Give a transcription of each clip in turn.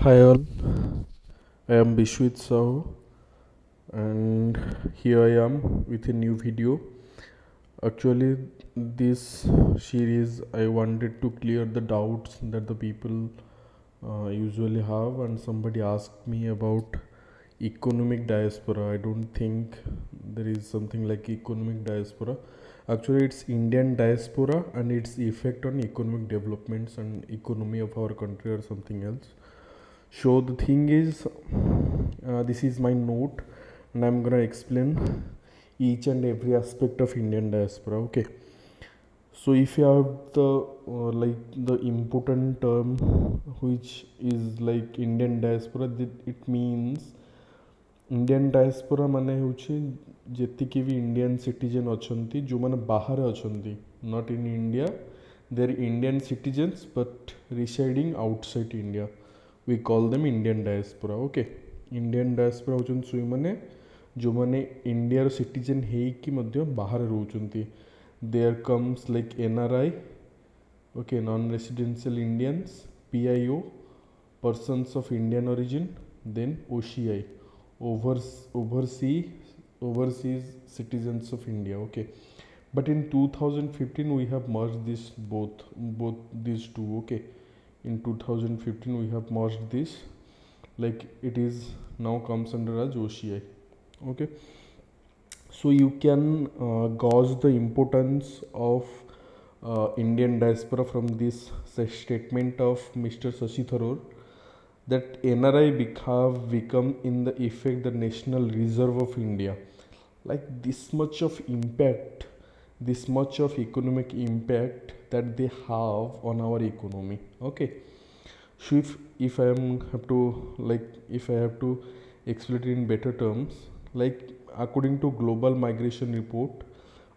Hi all, I am Bishwit Sahu and here I am with a new video. Actually, this series I wanted to clear the doubts that the people usually have, and somebody asked me about economic diaspora. I don't think there is something like economic diaspora. Actually, it's Indian diaspora and its effect on economic developments and economy of our country or something else. So the thing is, this is my note, and I'm gonna explain each and every aspect of Indian diaspora. Okay. So if you have the important term which is like Indian diaspora, it means Indian diaspora माने होची जेतिकी भी Indian citizen अछंती जो माने बाहर अछंती, not in India, they're Indian citizens but residing outside India. We call them Indian diaspora. Okay. Indian diaspora होचन सुई माने जो माने इंडिया रो सिटीजन है कि मध्य बाहर रहउचंती. There comes like NRI, okay, non-residential Indians, PIO, persons of Indian origin, then OCI, overseas overseas citizens of India. Okay, but in 2015 we have merged this both these two. Okay, in 2015 we have merged this, like it is now comes under as OCI. Okay, so you can gauge the importance of Indian diaspora from this statement of Mr. Shashi Tharoor, that NRI have become in the effect the national reserve of India. Like this much of impact, this much of economic impact that they have on our economy. Okay, so if I am have to like if I have to explain it in better terms, like according to Global Migration Report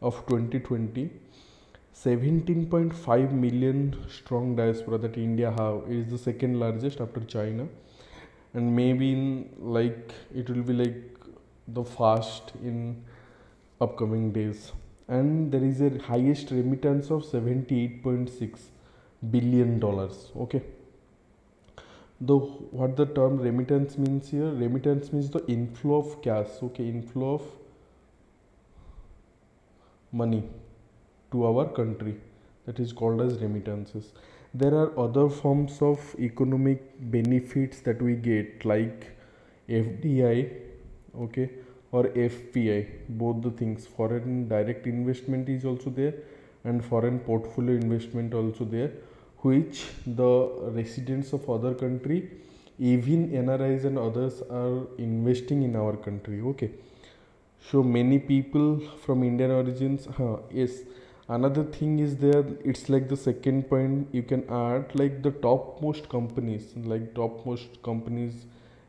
of 2020, 17.5 million strong diaspora that India have is the second largest after China, and maybe in like it will be like the fast in upcoming days. And there is a highest remittance of 78.6 billion dollars. Okay, the what the term remittance means here, remittance means the inflow of cash. Okay, inflow of money to our country, that is called as remittances. There are other forms of economic benefits that we get like FDI, okay, or FPI, both the things. Foreign direct investment is also there and foreign portfolio investment also there, which the residents of other country, even NRIs and others, are investing in our country. Okay, so many people from Indian origins. Yes, another thing is there. It's like the second point you can add, like the topmost companies, like topmost companies.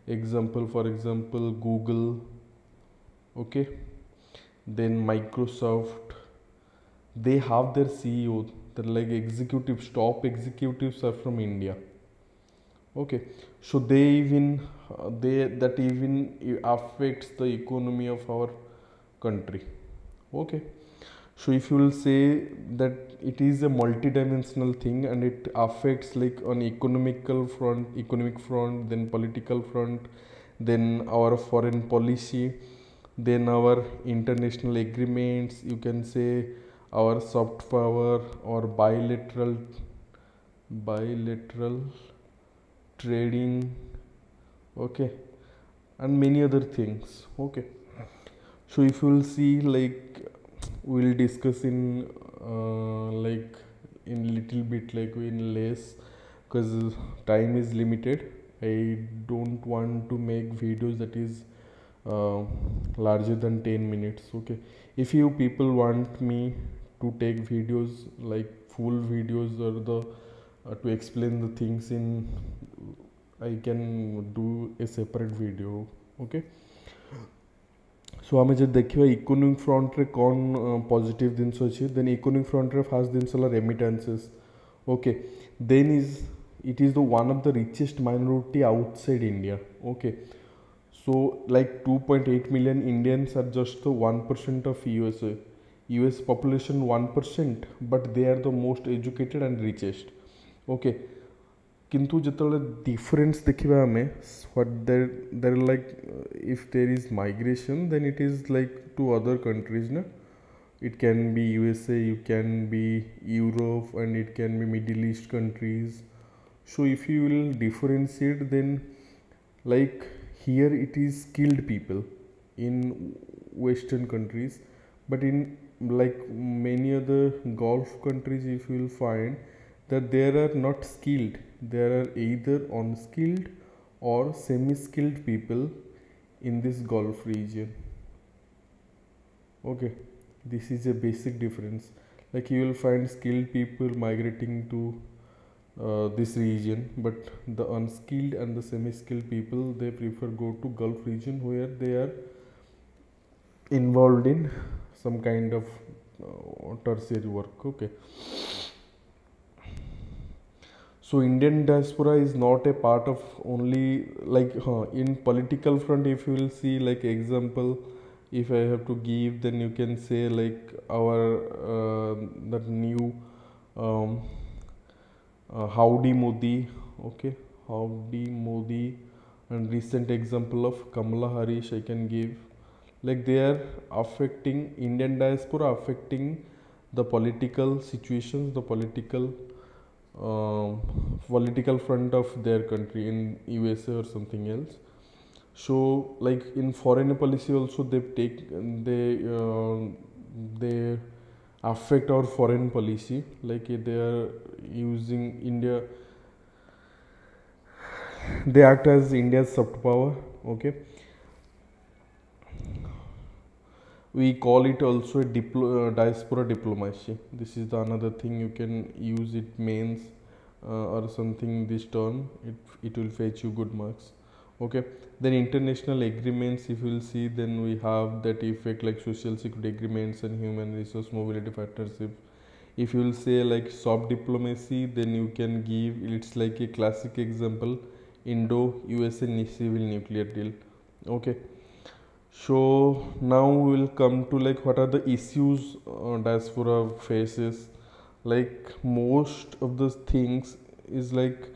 Example, for example, Google. Okay, then Microsoft. They have their CEO. They're like executives. Top executives are from India. Okay, so they even they that even affects the economy of our country. Okay, so if you will say that it is a multidimensional thing and it affects like on economic front, then political front, then our foreign policy, then our international agreements, you can say our soft power or bilateral trading. Okay, and many other things. Okay, so if you will see, like we'll discuss in like in little bit, like in less, because time is limited. I don't want to make videos that is uh, larger than 10 minutes. Okay, if you people want me to take videos like full videos or the to explain the things in, I can do a separate video. Okay, सो आम जब देखा economic front रे कौन positive जिनस अच्छी, then economic front रे फास्ट जिनस remittances. Okay, then is it is the one of the richest minority outside India. Okay, so like 2.8 million Indians are just the 1% of USA. US population 1%, but they are the most educated and richest. Okay, किंतु जितने difference देखा um what there like if there is migration then it is like to other countries ना. It can be USA, you can be Europe, and it can be Middle East countries. So if you will differentiate, then like here it is skilled people in Western countries, but in like many other Gulf countries, if you will find that there are not skilled, there are either unskilled or semi-skilled people in this Gulf region. Okay, this is a basic difference. Like you will find skilled people migrating to this region, but the unskilled and the semi-skilled people, they prefer go to Gulf region where they are involved in some kind of tertiary work. Okay, so Indian diaspora is not a part of only like in political front. If you will see like example, if I have to give, then you can say like our that new Howdy Modi. Okay, Howdy Modi, and recent example of Kamala Harris I can give. Like they are affecting Indian diaspora, affecting the political situations, the political front of their country in USA or something else. So like in foreign policy also they affect our foreign policy. Like they are using India, they act as India's soft power. Okay, we call it also a diaspora diplomacy. This is the another thing you can use. It means or something, this term, it will fetch you good marks. Okay, then international agreements, if you will see, then we have that effect like social security agreements and human resource mobility partnership. If you will say like soft diplomacy, then you can give, it's like a classic example, Indo-USA civil nuclear deal. Okay, so now we will come to like what are the issues diaspora faces. Like most of the things is like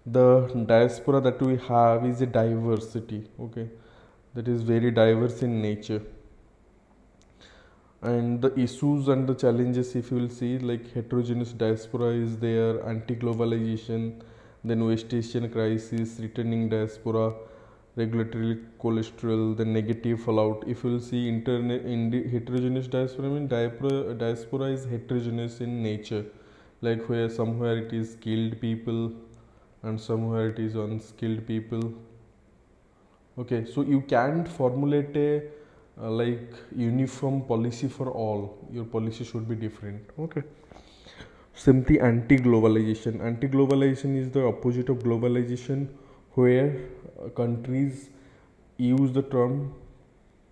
the diaspora that we have is a diversity. Okay, that is very diverse in nature. And the issues and the challenges, if you will see, like heterogeneous diaspora is there, anti-globalization, then West Asian crisis, returning diaspora, regulatory cholesterol, the negative fallout. If you will see heterogeneous diaspora, I mean diaspora is heterogeneous in nature, like where somewhere it is skilled people and somewhere it is unskilled people. Okay, so you can't formulate a like uniform policy for all. Your policy should be different. Okay, simply anti-globalization. Anti-globalization is the opposite of globalization, where countries use the term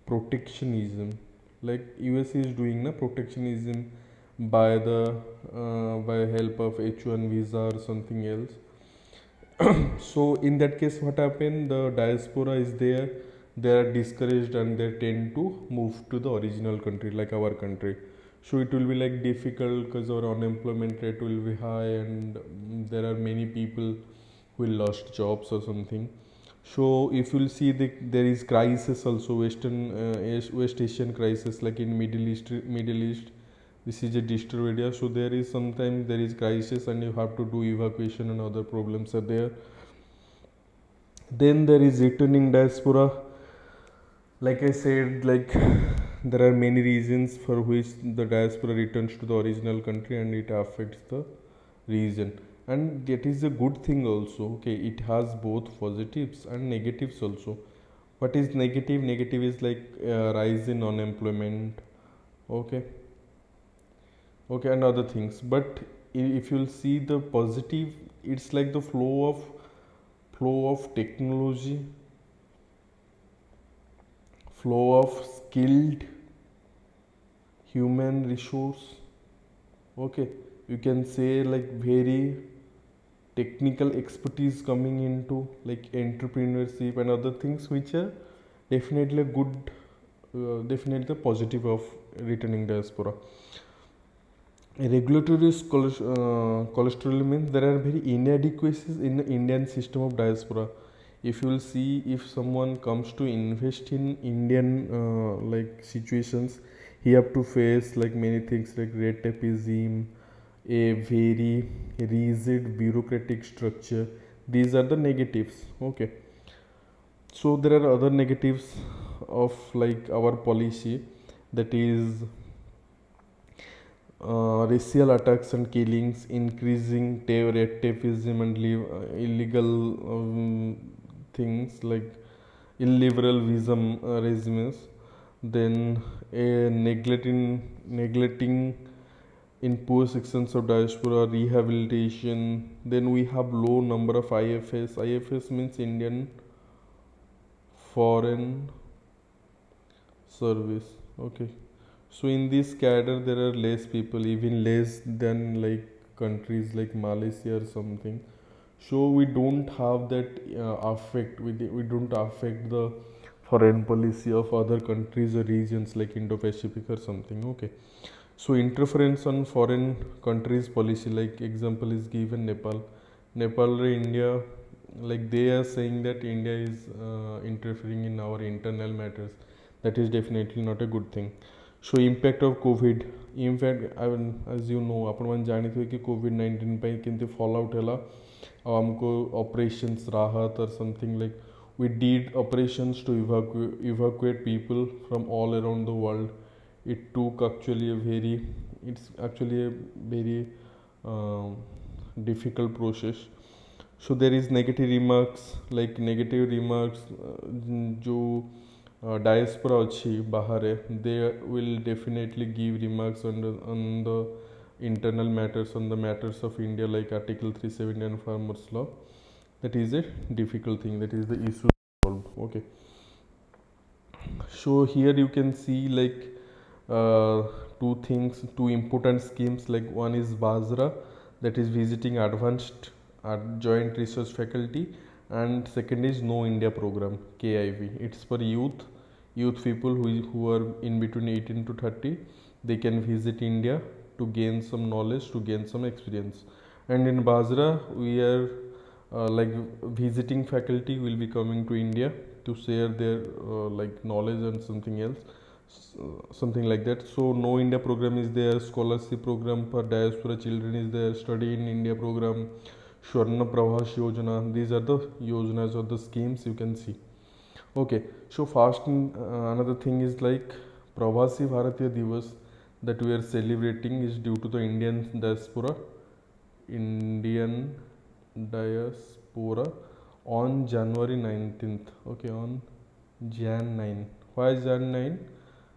protectionism. Like USA is doing na protectionism by the by help of H1 visa or something else. So in that case, what happened, the diaspora is there, they are discouraged and they tend to move to the original country, like our country. So it will be like difficult because our unemployment rate will be high, and there are many people who lost jobs or something. So if you'll see there is crisis also, West Asian crisis, like in Middle East. This is a digital area, so there is sometimes there is crisis and you have to do evacuation and other problems are there. Then there is returning diaspora. Like I said, like there are many reasons for which the diaspora returns to the original country and it affects the region, and that is a good thing also. Okay, it has both positives and negatives also. What is negative? Negative is like rise in unemployment. Okay, and other things. But if you'll see the positive, it's like the flow of technology, flow of skilled human resource. Okay, you can say like very technical expertise coming into like entrepreneurship and other things, which are definitely good, definitely positive of returning diaspora. Regulatory cholesterol means there are very inadequacies in the Indian system of diaspora. If you will see, if someone comes to invest in Indian like situations, he have to face like many things like red tapeism, a very rigid bureaucratic structure. These are the negatives. Okay, so there are other negatives of like our policy, that is racial attacks and killings, increasing red tapeism and illegal things like illiberal visa regimes, then a neglecting in poor sections of diaspora rehabilitation. Then we have low number of IFS. IFS means Indian Foreign Service. Okay, so in this cadre there are less people, even less than like countries like Malaysia or something. So we don't have that we don't affect the foreign policy of other countries or regions like Indo-Pacific or something. Okay, so interference on foreign countries policy, like example is given Nepal or India, like they are saying that India is interfering in our internal matters. That is definitely not a good thing. So impact of COVID, impact I mean, as you know आपण मैंने जानी थी कि COVID-19 पे किंतु fallout हैला और हमको operations राहत or something like we did operations to evacuate people from all around the world. It took actually a very, it's actually a very um, difficult process. So there is negative remarks, like negative remarks जो diaspora अच्छी बाहर है, they will definitely give remarks on the internal matters, on the matters of India, like Article 370 and Farmers Law. That is a difficult thing, that is the issue solved. Okay, so here you can see like uh, two things, two important schemes, like one is Basra, that is visiting advanced joint research faculty, and second is No India program, KIV. It's for youth people who are in between 18 to 30. They can visit India to gain some knowledge, to gain some experience. And in Basra we are like visiting faculty will be coming to India to share their like knowledge and something else, something like that. So No India program is there, scholarship program for diaspora children is there, study in India program, Swarna Pravas Yojana. These are the yojanas or the schemes you can see. Okay, so another thing is like Pravasi Bharatiya Divas that we are celebrating is due to the Indian diaspora on January 19th. Okay, on Jan 9. Why Jan 9?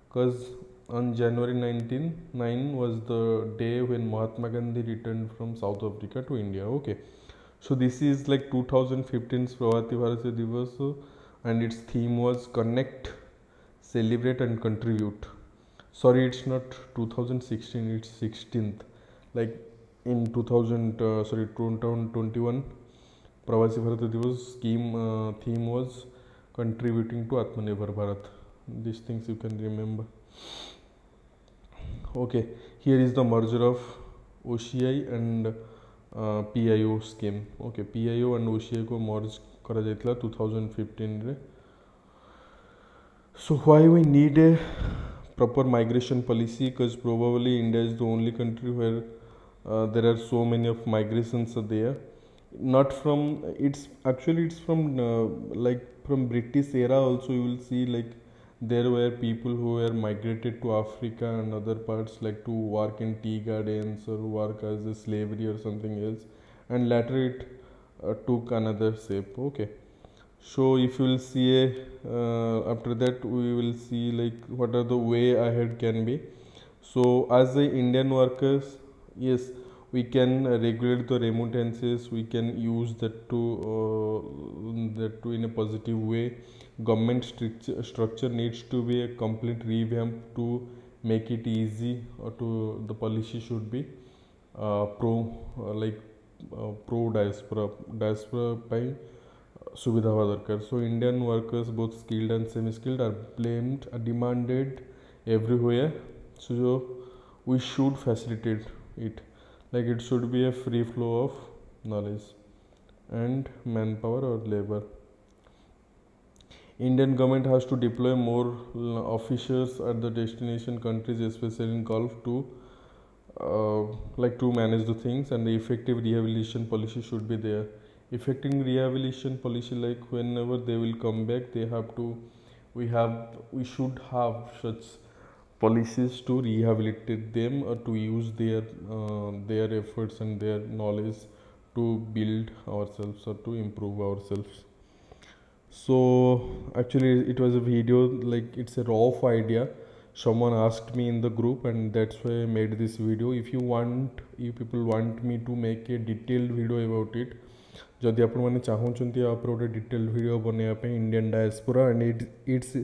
Because on January 9 was the day when Mahatma Gandhi returned from South Africa to India. Okay, so this is like 2015's Pravati Bharatiya Divas, and its theme was connect, celebrate and contribute. Sorry, it's not 2016, it's 16th. Like in 2021 Pravasi Bharat Divas scheme theme was contributing to Atmanirbhar Bharat. These things you can remember. Okay, here is the merger of OCI and PIO scheme. Okay, PIO and OCI को merge करा जाइतला 2015 रे. So why we need a proper migration policy? Because probably India is the only country where there are so many of migrations are there. Not from, it's actually it's from like from British era also you will see like there were people who were migrated to Africa and other parts like to work in tea gardens or work as a slavery or something else, and later it took another shape. Okay, so if you will see after that we will see like what are the way ahead can be. So as the Indian workers, yes, we can regulate the remittances, we can use that to in a positive way. Government structure needs to be a complete revamp to make it easy, or to the policy should be pro diaspora by सुविधा हुआ दरकार. So Indian workers, both skilled and semi-skilled, are demanded everywhere. So we should facilitate. it. Like it should be a free flow of knowledge and manpower or labor. Indian government has to deploy more officers at the destination countries, especially in Gulf, to manage the things, and the effective rehabilitation policy should be there. Effective rehabilitation policy, like whenever they will come back, they have to, we should have such policies to rehabilitate them or to use their efforts and their knowledge to build ourselves or to improve ourselves. So actually it was a video, like it's a rough idea. Someone asked me in the group and that's why I made this video. If people want me to make a detailed video about it, जदि आपण माने चाहूचंती या ऊपर गोटे detailed video बनैया पे Indian diaspora and its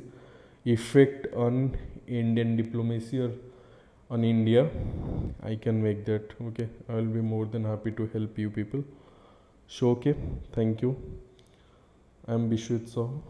effect on Indian diplomacy और on India, I can make that. Okay, I will be more than happy to help you people. So okay, thank you. I am Bishwit Sahu.